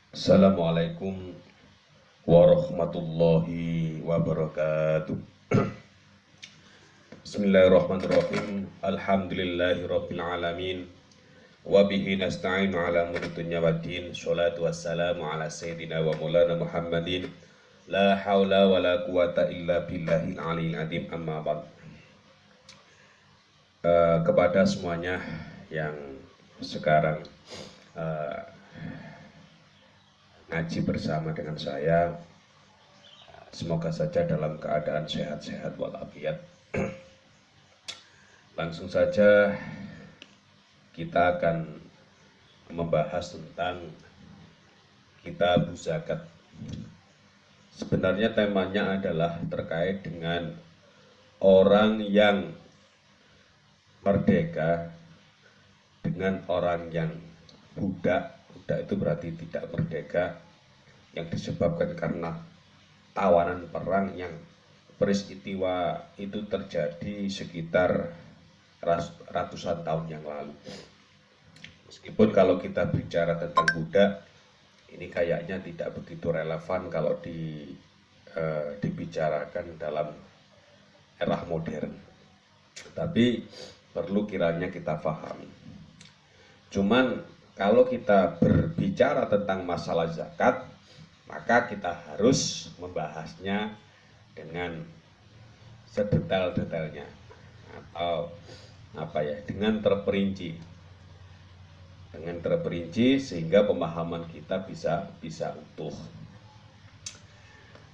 Assalamualaikum warahmatullahi wabarakatuh. Bismillahirrahmanirrahim. Alhamdulillahirabbil alamin. Wa bihi nasta'inu ala umuri dunya waddin. Shalatu wassalamu ala sayyidina wa maulana Muhammadin. La haula wala quwata illa billahil aliyil azim. Amma ba'd. Kepada semuanya yang sekarang ngaji bersama dengan saya, semoga saja dalam keadaan sehat-sehat walafiat. Langsung saja kita akan membahas tentang kitab zakat. Sebenarnya temanya adalah terkait dengan orang yang merdeka dengan orang yang budak. Budak itu berarti tidak merdeka, yang disebabkan karena tawanan perang yang peristiwa itu terjadi sekitar ratusan tahun yang lalu. Meskipun kalau kita bicara tentang budak, ini kayaknya tidak begitu relevan kalau dibicarakan dalam era modern. Tapi perlu kiranya kita pahami. Cuman kalau kita berbicara tentang masalah zakat, maka kita harus membahasnya dengan sedetail-detailnya atau dengan terperinci. Dengan terperinci sehingga pemahaman kita bisa utuh.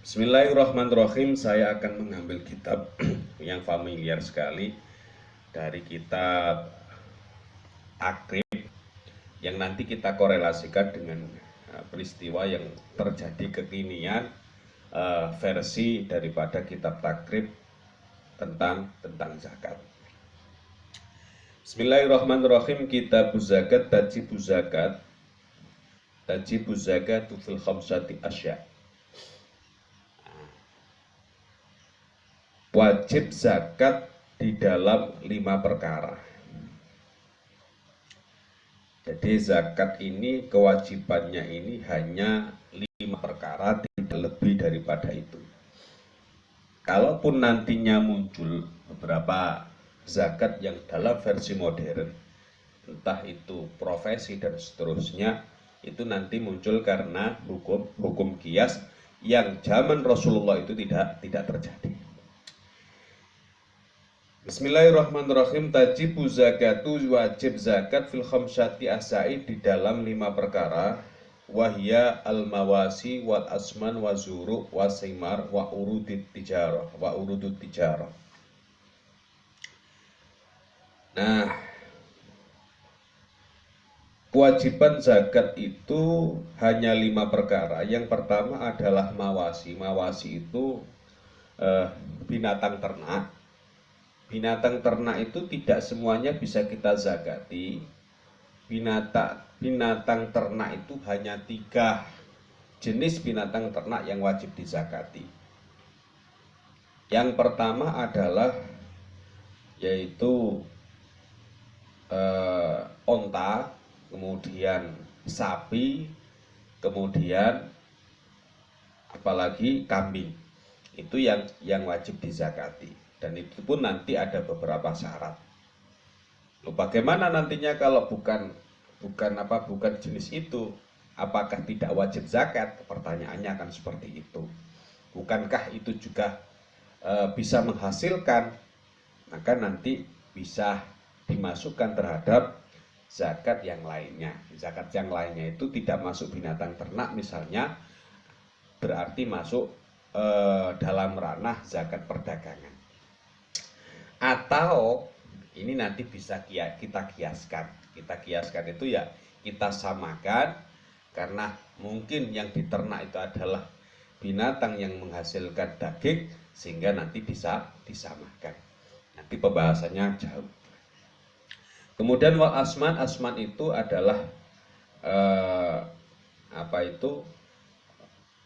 Bismillahirrahmanirrahim. Saya akan mengambil kitab yang familiar sekali dari kitab Takrib, yang nanti kita korelasikan dengan peristiwa yang terjadi kekinian, versi daripada kitab Takrib tentang zakat. Bismillahirrahmanirrahim. Kitab zakat, tajibu zakat fil khamsati asya. Wajib zakat di dalam 5 perkara. Jadi zakat ini kewajibannya ini hanya 5 perkara, tidak lebih daripada itu. Kalaupun nantinya muncul beberapa zakat yang dalam versi modern, entah itu profesi dan seterusnya, itu nanti muncul karena hukum qiyas yang zaman Rasulullah itu tidak terjadi. Bismillahirrahmanirrahim. Tajibu zakatu, wajib zakat fil khamsati asai di dalam 5 perkara. Wahya al-mawasi wal asman wa zuru wa simar wa urudut tijarah. Nah, kewajiban zakat itu hanya 5 perkara. Yang pertama adalah mawasi. Mawasi itu binatang ternak. Binatang ternak itu tidak semuanya bisa kita zakati. Binatang ternak itu hanya 3 jenis binatang ternak yang wajib dizakati. Yang pertama adalah yaitu onta, kemudian sapi, kemudian apalagi kambing. Itu yang wajib dizakati. Dan itu pun nanti ada beberapa syarat. Loh, bagaimana nantinya kalau bukan jenis itu? Apakah tidak wajib zakat? Pertanyaannya akan seperti itu. Bukankah itu juga bisa menghasilkan? Maka nanti bisa dimasukkan terhadap zakat yang lainnya. Zakat yang lainnya itu tidak masuk binatang ternak misalnya, berarti masuk dalam ranah zakat perdagangan. Atau ini nanti bisa kita kiaskan. Kita kiaskan itu ya kita samakan, karena mungkin yang diternak itu adalah binatang yang menghasilkan daging, sehingga nanti bisa disamakan. Nanti pembahasannya jauh. Kemudian wal asman, asman itu adalah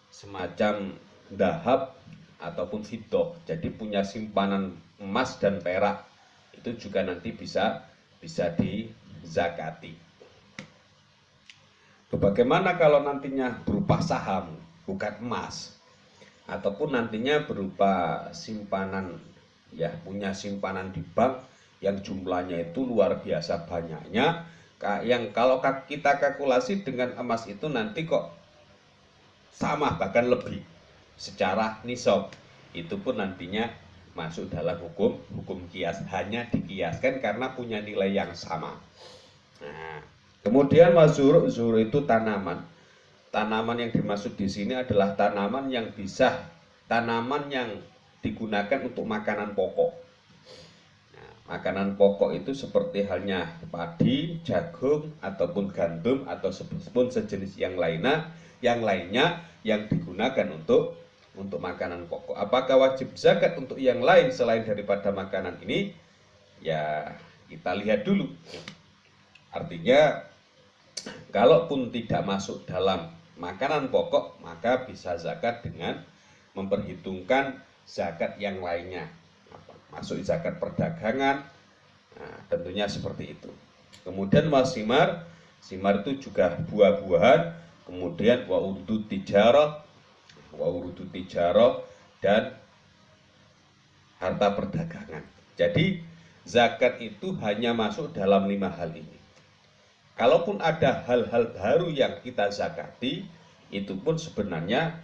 semacam dahab ataupun fiddah. Jadi punya simpanan emas dan perak, itu juga nanti bisa dizakati. Bagaimana kalau nantinya berupa saham, bukan emas, ataupun nantinya berupa simpanan, ya punya simpanan di bank yang jumlahnya itu luar biasa banyaknya, yang kalau kita kalkulasi dengan emas itu nanti kok sama bahkan lebih secara nisab, itu pun nantinya masuk dalam hukum kias, hanya dikiaskan karena punya nilai yang sama. Nah, kemudian wazur, zur itu tanaman. Tanaman yang dimaksud di sini adalah tanaman yang digunakan untuk makanan pokok. Nah, makanan pokok itu seperti halnya padi, jagung, ataupun gandum, atau sejenis yang lainnya yang digunakan untuk makanan pokok. Apakah wajib zakat untuk yang lain selain daripada makanan ini? Ya, kita lihat dulu. Artinya, kalaupun tidak masuk dalam makanan pokok, maka bisa zakat dengan memperhitungkan zakat yang lainnya. Masuk zakat perdagangan, nah, tentunya seperti itu. Kemudian wasimar, simar itu juga buah-buahan. Kemudian waurudu tijarah, dan harta perdagangan. Jadi zakat itu hanya masuk dalam 5 hal ini. Kalaupun ada hal-hal baru yang kita zakati, itu pun sebenarnya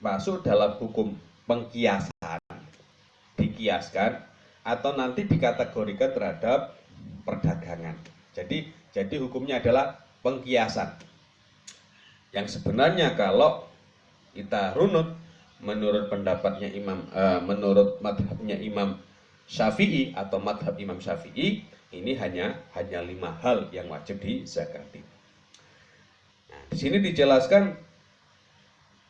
masuk dalam hukum pengkiasan, dikiaskan, atau nanti dikategorikan terhadap perdagangan. Jadi hukumnya adalah pengkiasan. Yang sebenarnya kalau kita runut menurut pendapatnya menurut madhabnya Imam Syafi'i atau madhab Imam Syafi'i, ini hanya 5 hal yang wajib dizakati. Nah, di sini dijelaskan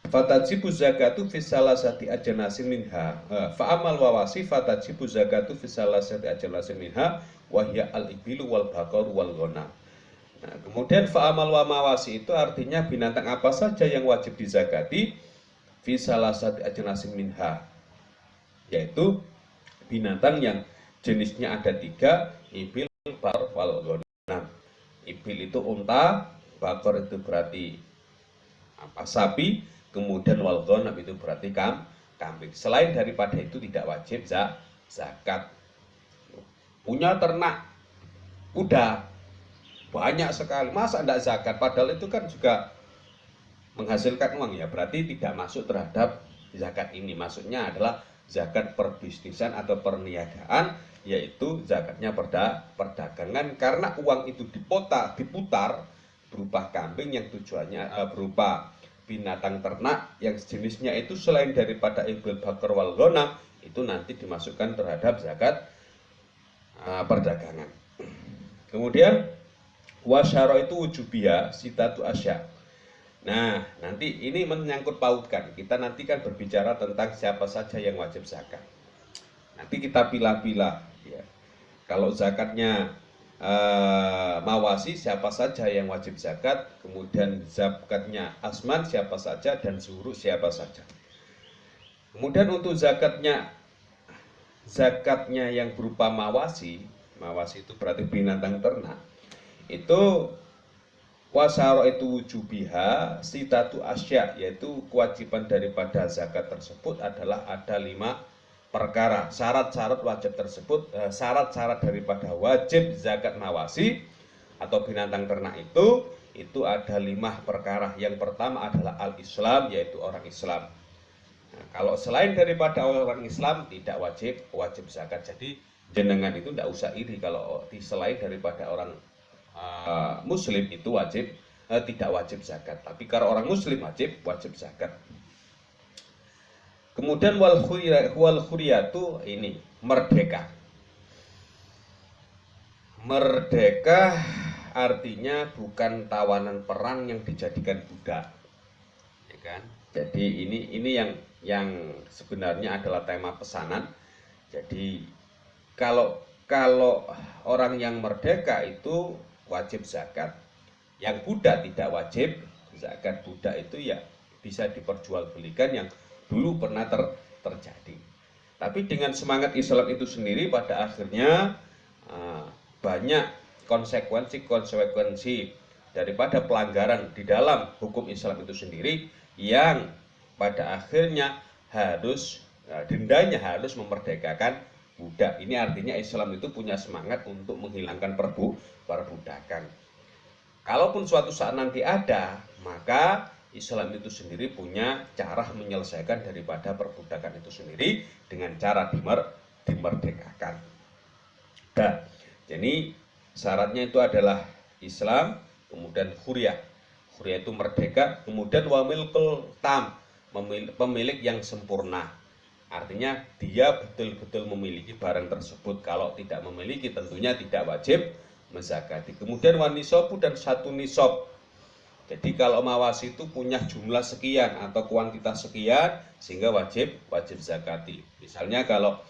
fatajibu zakatu fi salasati ajnasin minha. Fa amal wawasi fatajibu zakatu fi salasati ajnasin minha wa hiya al-ibilu wal baqaru wal ghanam. Nah, kemudian fa amal wa mawasi itu artinya binatang apa saja yang wajib dizakati fi salasati ajnasin minha, yaitu binatang yang jenisnya ada 3, ibil, bakar, wal ghanam. Ibil itu unta, bakar itu berarti sapi, kemudian wal ghanam itu berarti kambing. Selain daripada itu tidak wajib zakat. Punya ternak kuda banyak sekali, masa tidak zakat? Padahal itu kan juga menghasilkan uang, ya berarti tidak masuk terhadap zakat ini. Maksudnya adalah zakat perbisnisan atau perniagaan, yaitu zakatnya perdagangan, karena uang itu diputar berupa kambing yang tujuannya berupa binatang ternak yang jenisnya itu selain daripada ibil, bakar, wal ghanam, itu nanti dimasukkan terhadap zakat perdagangan. Kemudian wasyara itu wujubiyah sitatu asya. Nah, nanti ini menyangkut pautkan. Kita nanti kan berbicara tentang siapa saja yang wajib zakat. Nanti kita pilah-pilah, ya. Kalau zakatnya mawasi, siapa saja yang wajib zakat. Kemudian zakatnya asman, siapa saja. Dan zuhru, siapa saja. Kemudian untuk zakatnya yang berupa mawasi itu berarti binatang ternak. Itu wasaro itu wujubiha sitatu asya, yaitu kewajiban daripada zakat tersebut adalah ada 5 perkara. Syarat-syarat wajib tersebut, syarat-syarat daripada wajib zakat mawasi atau binatang ternak itu ada 5 perkara. Yang pertama adalah al-Islam, yaitu orang Islam. Nah, kalau selain daripada orang Islam tidak wajib zakat. Jadi jenengan itu tidak usah iri kalau selain daripada orang Muslim itu tidak wajib zakat. Tapi kalau orang Muslim wajib zakat. Kemudian wal khuriyatu ini merdeka. Merdeka artinya bukan tawanan perang yang dijadikan budak, ya kan? Jadi ini yang sebenarnya adalah tema pesanan. Jadi kalau orang yang merdeka itu wajib zakat, yang budak tidak wajib zakat. Budak itu ya bisa diperjualbelikan, yang dulu pernah terjadi. Tapi dengan semangat Islam itu sendiri, pada akhirnya banyak konsekuensi daripada pelanggaran di dalam hukum Islam itu sendiri yang pada akhirnya harus dendanya harus memerdekakan budak. Ini artinya Islam itu punya semangat untuk menghilangkan perbudakan. Kalaupun suatu saat nanti ada, maka Islam itu sendiri punya cara menyelesaikan daripada perbudakan itu sendiri dengan cara dimerdekakan. Nah, jadi syaratnya itu adalah Islam, kemudian huriyah. Huriyah itu merdeka, kemudian wamilkul tam, pemilik yang sempurna. Artinya dia betul-betul memiliki barang tersebut. Kalau tidak memiliki tentunya tidak wajib menzakati. Kemudian wanisobu dan satu nisob. Jadi kalau mawasi itu punya jumlah sekian atau kuantitas sekian sehingga wajib zakati. Misalnya kalau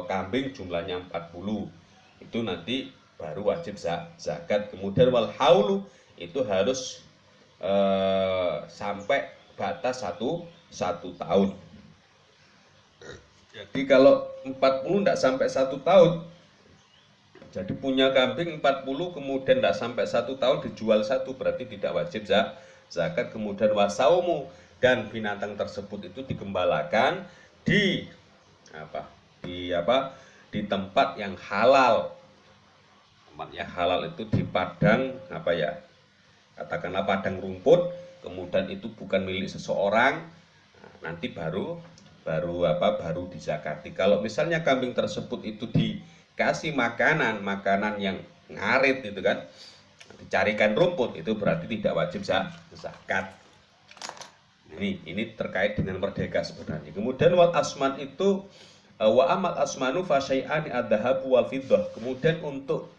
kambing jumlahnya 40 itu nanti baru wajib zakat. Kemudian wal haulu itu harus sampai batas satu tahun. Jadi kalau 40 tidak sampai 1 tahun, jadi punya kambing 40 kemudian tidak sampai 1 tahun dijual 1, berarti tidak wajib zakat. Kemudian wasaumu, dan binatang tersebut itu digembalakan di tempat yang halal. Tempat yang halal itu di padang katakanlah padang rumput, kemudian itu bukan milik seseorang, nanti baru dizakati. Kalau misalnya kambing tersebut itu dikasih makanan yang ngarit itu kan, dicarikan rumput, itu berarti tidak wajib zakat. Ini terkait dengan merdeka sebenarnya. Kemudian wal asman itu wa amal asmanu fa syai'ani adzahabu wal fiddah. Kemudian untuk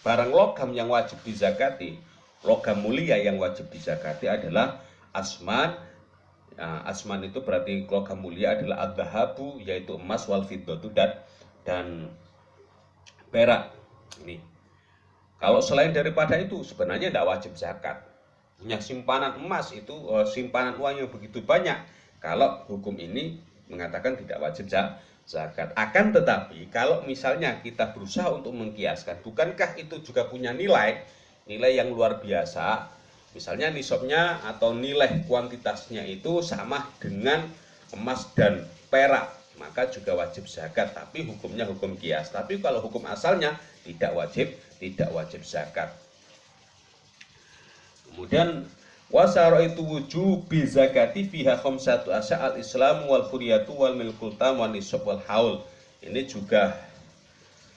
barang logam yang wajib dizakati, logam mulia yang wajib dizakati adalah asman. Asman itu berarti logam mulia adalah adzahabu, yaitu emas, wal fiddatu dan perak. Ini kalau selain daripada itu sebenarnya tidak wajib zakat. Punya simpanan emas itu simpanan uang yang begitu banyak, kalau hukum ini mengatakan tidak wajib zakat. Akan tetapi kalau misalnya kita berusaha untuk mengkiaskan, bukankah itu juga punya nilai yang luar biasa? Misalnya nisabnya atau nilai kuantitasnya itu sama dengan emas dan perak, maka juga wajib zakat, tapi hukumnya hukum kias. Tapi kalau hukum asalnya tidak wajib zakat. Kemudian wasara itu wujubi zakati fiha khamsatu asya al-islam wal furiyatu wal milkul tam wal nisab wal haul. Ini juga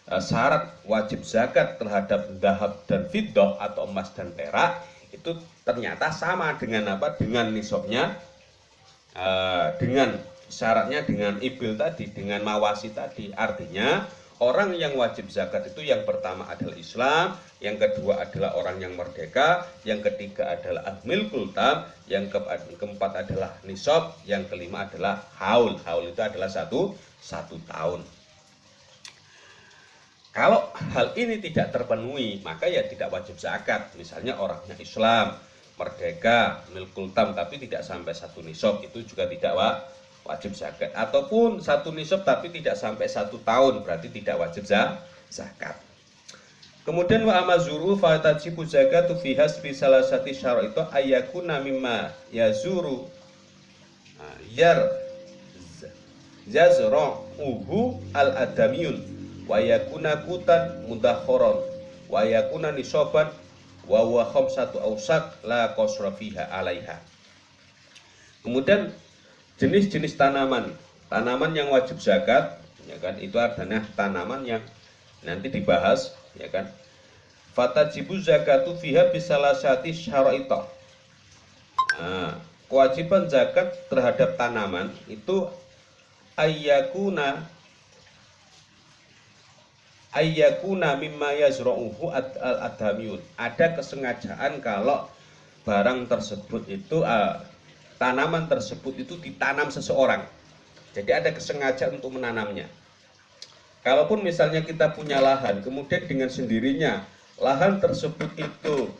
syarat wajib zakat terhadap dhahab dan fiddah atau emas dan perak itu ternyata sama dengan dengan nisabnya, dengan syaratnya dengan ibil tadi, dengan mawasi tadi. Artinya orang yang wajib zakat itu yang pertama adalah Islam, yang kedua adalah orang yang merdeka, yang ketiga adalah milkul tam, yang keempat adalah nisab, yang kelima adalah haul. Haul itu adalah satu tahun. Kalau hal ini tidak terpenuhi, maka ya tidak wajib zakat. Misalnya orangnya Islam, merdeka, milkul tam, tapi tidak sampai 1 nisab, itu juga tidak wajib zakat. Ataupun 1 nisab tapi tidak sampai 1 tahun, berarti tidak wajib zakat. Kemudian wa amazuru fa tajibu zakatu fi hasbi salasati syara itu ayakuna mimma yazuru yazra'uhu al-adamiyun wa yakuna kutan mudakharon wa yakuna nisaban wa huwa khamsatu awsaq la qasra fiha 'alaiha. Kemudian jenis-jenis tanaman yang wajib zakat, ya kan, itu adalah tanaman yang nanti dibahas, ya kan. Fatajibu zakatu fiha bisalasati syara'ita. Kewajiban zakat terhadap tanaman itu ayyakuna mimma yazra'uhu al-adamiyun. Ada kesengajaan kalau barang tersebut itu tanaman tersebut itu ditanam seseorang. Jadi ada kesengajaan untuk menanamnya. Kalaupun misalnya kita punya lahan, kemudian dengan sendirinya lahan tersebut itu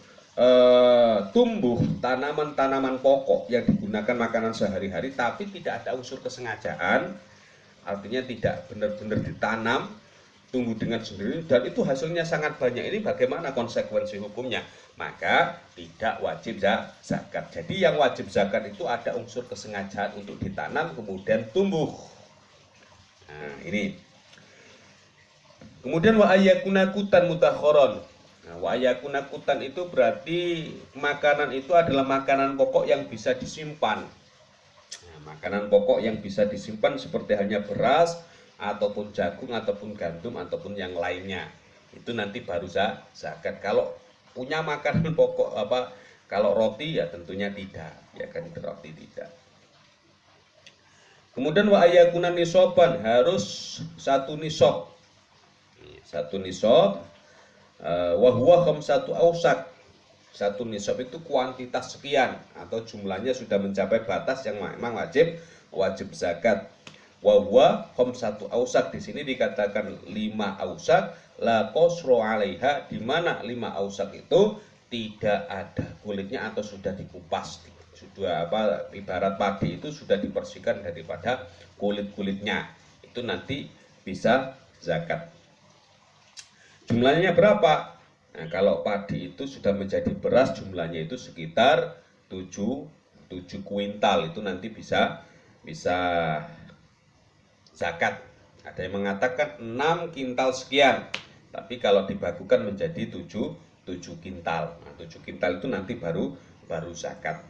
tumbuh tanaman-tanaman pokok yang digunakan makanan sehari-hari, tapi tidak ada unsur kesengajaan, artinya tidak benar-benar ditanam, tumbuh dengan sendiri dan itu hasilnya sangat banyak, ini bagaimana konsekuensi hukumnya? Maka tidak wajib zakat. Jadi yang wajib zakat itu ada unsur kesengajaan untuk ditanam kemudian tumbuh. Nah, ini. Kemudian wa ayyakuna kutan mutakhoron. Nah, wa ayyakuna kutan itu berarti makanan itu adalah makanan pokok yang bisa disimpan. Nah, makanan pokok yang bisa disimpan seperti halnya beras, ataupun jagung, ataupun gandum, ataupun yang lainnya. Itu nanti baru zakat. Kalau punya makanan pokok kalau roti ya tentunya tidak, ya kan, roti tidak. Kemudian wa ayyakuna nisoban, harus satu nisab. Satu nisab wa huwa khamsatu ausak. Satu nisab itu kuantitas sekian atau jumlahnya sudah mencapai batas yang memang wajib zakat. Wa huwa khamsatu ausak, di sini dikatakan 5 ausak la qasru 'alaiha, di mana 5 ausak itu tidak ada kulitnya atau sudah dikupas, sudah ibarat padi itu sudah dibersihkan daripada kulit-kulitnya, itu nanti bisa zakat. Jumlahnya berapa? Nah, kalau padi itu sudah menjadi beras, jumlahnya itu sekitar 7 kuintal, itu nanti bisa zakat. Ada yang mengatakan 6 kintal sekian, tapi kalau dibagukan menjadi 7 kintal. Nah, 7 kintal itu nanti baru zakat.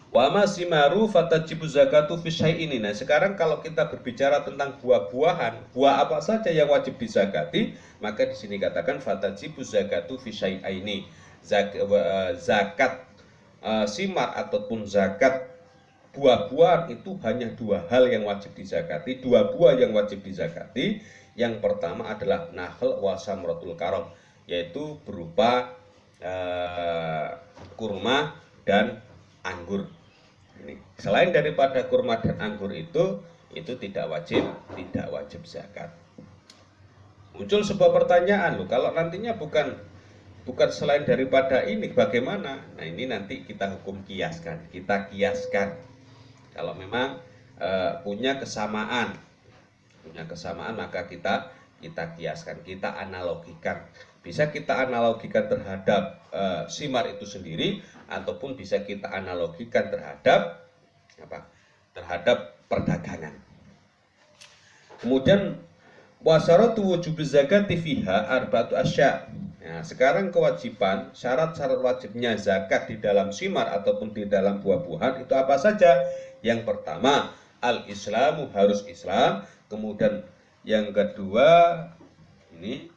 Wa masimaru fatajibu zakatu fi syai'ini. Nah, sekarang kalau kita berbicara tentang buah-buahan, buah apa saja yang wajib dizakati, maka di sini katakan fatajibu zakatu fi syai'ini. Zakat simar ataupun zakat buah-buahan itu hanya 2 hal yang wajib dizakati, 2 buah yang wajib dizakati. Yang pertama adalah nahl wa samratul karam, yaitu berupa kurma dan anggur. Ini. Selain daripada kurma dan anggur itu tidak wajib zakat. Muncul sebuah pertanyaan, loh, kalau nantinya bukan selain daripada ini bagaimana? Nah, ini nanti kita hukum kiaskan, kita kiaskan. Kalau memang punya kesamaan maka kita kiaskan, kita analogikan. Bisa kita analogikan terhadap simar itu sendiri, ataupun bisa kita analogikan terhadap perdagangan. Kemudian wasaratu wujub zakati fiha arba'atu asya. Nah, sekarang kewajiban, syarat-syarat wajibnya zakat di dalam simar ataupun di dalam buah-buahan itu apa saja? Yang pertama, al-islamu, harus Islam. Kemudian yang kedua ini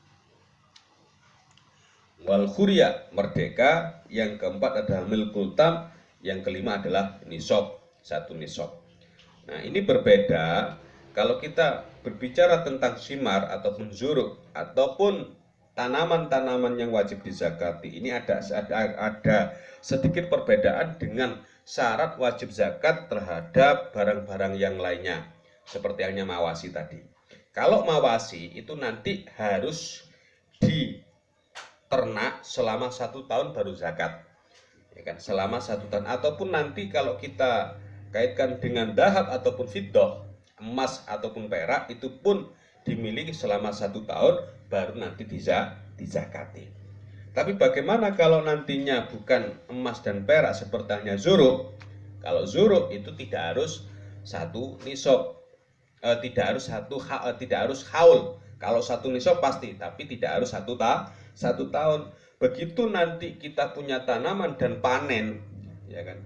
wal khurya, merdeka. Yang keempat adalah milkul tam. Yang kelima adalah nisab, 1 nisab. Nah, ini berbeda kalau kita berbicara tentang simar ataupun zuruk ataupun tanaman-tanaman yang wajib dizakati. Ini ada sedikit perbedaan dengan syarat wajib zakat terhadap barang-barang yang lainnya, seperti halnya mawasi tadi. Kalau mawasi itu nanti harus diternak selama 1 tahun baru zakat, ya kan, selama 1 tahun. Ataupun nanti kalau kita kaitkan dengan dahab ataupun fiddah, emas ataupun perak, itu pun dimiliki selama 1 tahun baru nanti dizakati. Tapi bagaimana kalau nantinya bukan emas dan perak seperti halnya zuruk? Kalau zuruk itu tidak harus 1 nisab, tidak harus haul. Kalau 1 nisab pasti, tapi tidak harus 1 tahun. Begitu nanti kita punya tanaman dan panen, ya kan,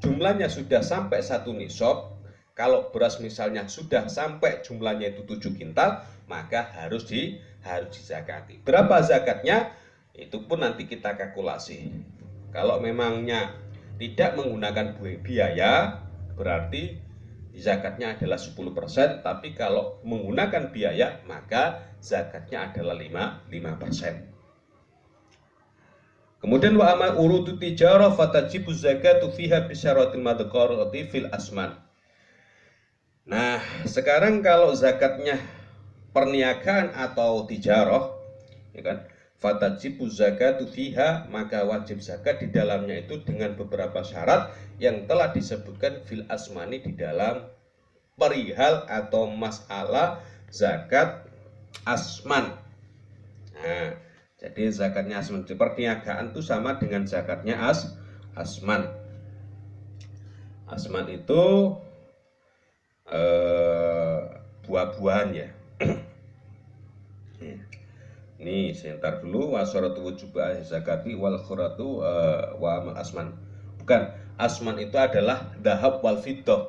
jumlahnya sudah sampai 1 nisab. Kalau beras misalnya sudah sampai jumlahnya itu 7 kintal, maka harus dizakati. Berapa zakatnya? Itu pun nanti kita kalkulasi. Kalau memangnya tidak menggunakan biaya, berarti zakatnya adalah 10%, tapi kalau menggunakan biaya, maka zakatnya adalah 5%. Kemudian wa amal urudu tijarah fatajibu zakatu fiha bisyaratil madhkarati fil asman. Nah, sekarang kalau zakatnya perniagaan atau tijarah, ya kan, fatajibu zakatu fiha, maka wajib zakat di dalamnya itu dengan beberapa syarat yang telah disebutkan fil asmani, di dalam perihal atau masalah zakat asman. Nah, jadi zakatnya asman. Perniagaan itu sama dengan zakatnya asman. Asman itu buah-buahan ya. Ini sebentar dulu, wasoratu wujub zakati wal khuratu wa asman. Bukan, asman itu adalah dahab wal fiddah.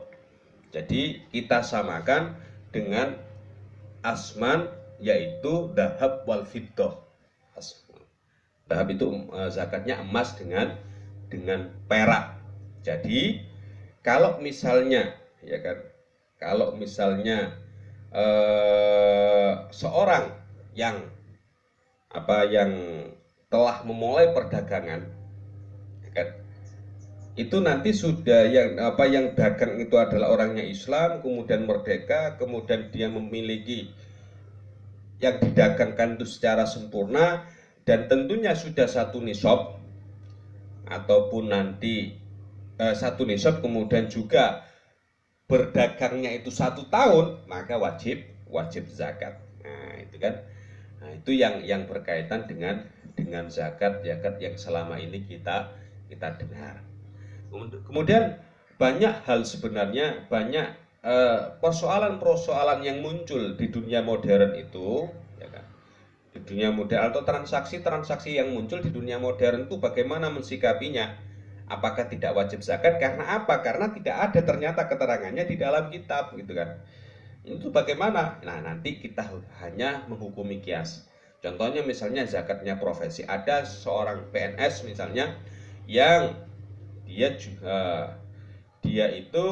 Jadi kita samakan dengan asman, yaitu dahab wal fiddah. Dahab itu zakatnya emas dengan perak. Jadi kalau misalnya ya kan, kalau misalnya seorang yang telah memulai perdagangan, ya kan, itu nanti sudah yang dagang itu adalah orangnya Islam, kemudian merdeka, kemudian dia memiliki yang didagangkan itu secara sempurna, dan tentunya sudah satu nisab, ataupun nanti satu nisab, kemudian juga berdagangnya itu 1 tahun, maka wajib zakat. Nah itu kan, nah itu yang berkaitan dengan zakat yang selama ini kita dengar. Kemudian banyak hal, sebenarnya banyak persoalan-persoalan yang muncul di dunia modern itu, ya kan? Di dunia modern, atau transaksi-transaksi yang muncul di dunia modern itu bagaimana mensikapinya? Apakah tidak wajib zakat? Karena apa? Karena tidak ada ternyata keterangannya di dalam kitab, gitu kan? Itu bagaimana? Nah, nanti kita hanya menghukumi kias. Contohnya misalnya zakatnya profesi. Ada seorang PNS misalnya yang dia itu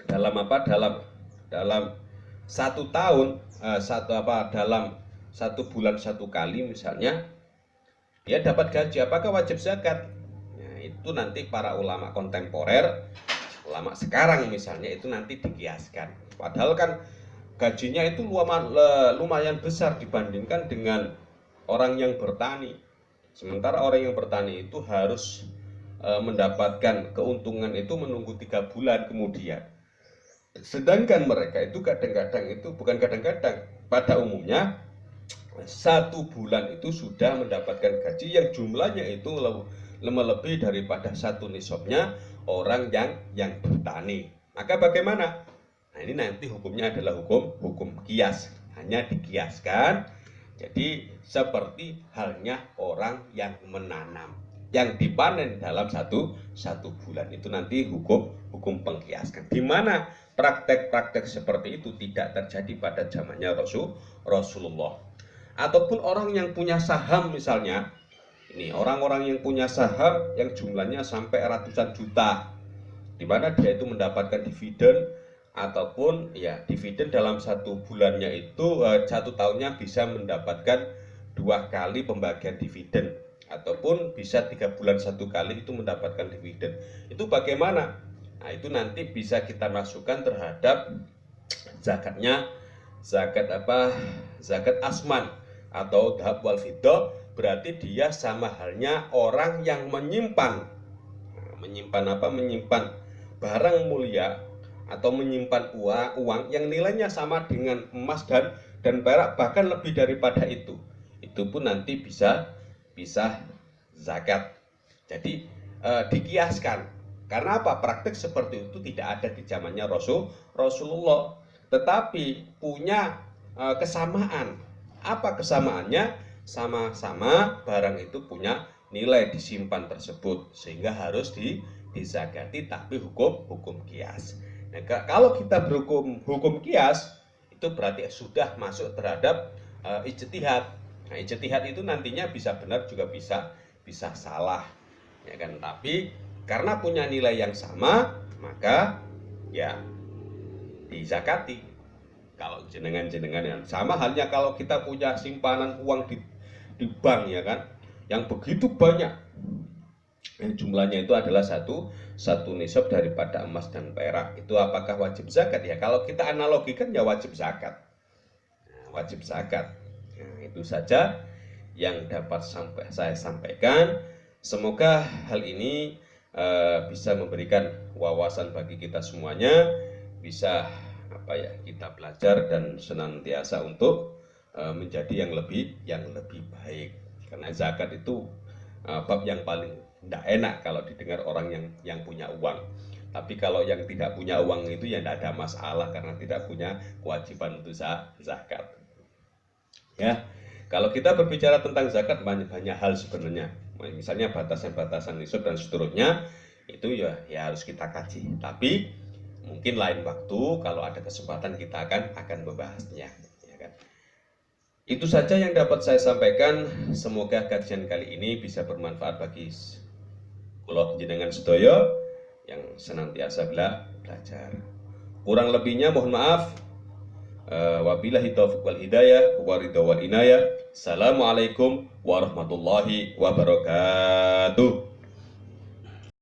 dalam 1 tahun dalam 1 bulan 1 kali misalnya dia dapat gaji, apakah wajib zakat? Nah, itu nanti para ulama kontemporer, ulama sekarang misalnya, itu nanti dikiaskan. Padahal kan gajinya itu lumayan besar dibandingkan dengan orang yang bertani. Sementara orang yang bertani itu harus mendapatkan keuntungan itu menunggu 3 bulan kemudian. Sedangkan mereka itu pada umumnya 1 bulan itu sudah mendapatkan gaji yang jumlahnya itu lebih daripada 1 nisabnya orang yang bertani. Maka bagaimana? Nah, ini nanti hukumnya adalah hukum kias, hanya dikiaskan. Jadi seperti halnya orang yang menanam, yang dipanen dalam satu bulan, itu nanti hukum pengkiaskan. Di mana praktek-praktek seperti itu tidak terjadi pada zamannya Rasulullah. Ataupun orang yang punya saham misalnya, ini orang-orang yang punya saham yang jumlahnya sampai ratusan juta, di mana dia itu mendapatkan dividen, ataupun ya dividen dalam 1 bulannya itu 1 tahunnya bisa mendapatkan 2 kali pembagian dividen, ataupun bisa 3 bulan 1 kali itu mendapatkan dividen. Itu bagaimana? Nah, itu nanti bisa kita masukkan terhadap zakatnya, zakat asman atau dhahab wal fiddah. Berarti dia sama halnya orang yang menyimpan barang mulia, atau menyimpan uang yang nilainya sama dengan emas dan perak, bahkan lebih daripada itu pun nanti bisa zakat. Jadi dikiaskan. Karena apa? Praktek seperti itu tidak ada di zamannya Rasulullah, tetapi punya kesamaan. Apa kesamaannya? Sama-sama barang itu punya nilai disimpan tersebut, sehingga harus dizakati, tapi hukum kias. Nah, kalau kita hukum kias, itu berarti sudah masuk terhadap ijtihad. Nah, ijtihad itu nantinya bisa benar juga bisa salah, ya kan? Tapi karena punya nilai yang sama, maka ya dizakati. Kalau jenengan yang sama halnya kalau kita punya simpanan uang di bank, ya kan, yang begitu banyak, yang jumlahnya itu adalah satu nisab daripada emas dan perak, itu apakah wajib zakat? Ya kalau kita analogikan ya wajib zakat. Nah, wajib zakat. Nah, itu saja yang dapat saya sampaikan. Semoga hal ini bisa memberikan wawasan bagi kita semuanya, bisa kita belajar dan senantiasa untuk menjadi yang lebih baik. Karena zakat itu bab yang paling tidak enak kalau didengar orang yang punya uang. Tapi kalau yang tidak punya uang itu ya tidak ada masalah karena tidak punya kewajiban untuk zakat. Ya, kalau kita berbicara tentang zakat banyak hal sebenarnya. Misalnya batasan-batasan nisab dan seterusnya itu ya harus kita kaji. Tapi mungkin lain waktu kalau ada kesempatan kita akan membahasnya. Ya kan? Itu saja yang dapat saya sampaikan. Semoga kajian kali ini bisa bermanfaat bagi kula jenengan sedaya yang senantiasa belajar. Kurang lebihnya mohon maaf. Wabillahi taufiq wal hidayah wa ridha wal inayah. Assalamualaikum warahmatullahi wabarakatuh.